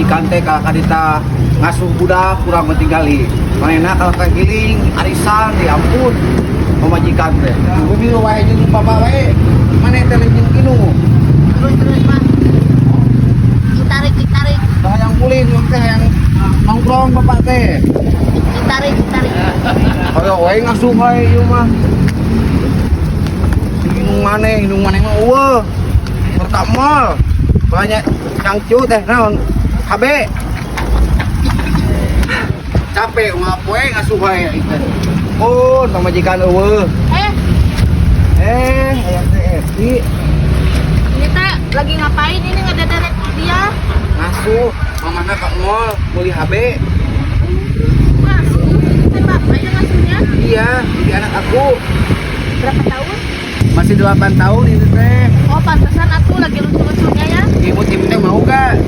pamajikan teh kalau kadita ngasuh budak kurang tinggali. Manehna kalau kagiling arisan ya ampun pamajikan teh. Bumi wae jeung papa wae. Maneh teh jeung kinu. Terus Pak. Ditarik. Tah yang kulin teh yang nongkrong bapak teh. Ditarik. Kayak wae ngasuh wae ieu mah. Hidung maneh mah eueuh. Pertama banyak cangcu teh naon KB capek ngapoe ngasuh wae teh. Oh, pamajikan eueuh. Aya teh Evi Ini teh lagi ngapain ini ngedederek dia? ngasuh mamana ka mall beli HB. Wah, ini bapak yang ngasuhnya Iya, di anak aku berapa tahun? masih 8 tahun ini teh. Oh, pantesan aku lagi lucu-lucunya ya. Imut-imutnya mau gak?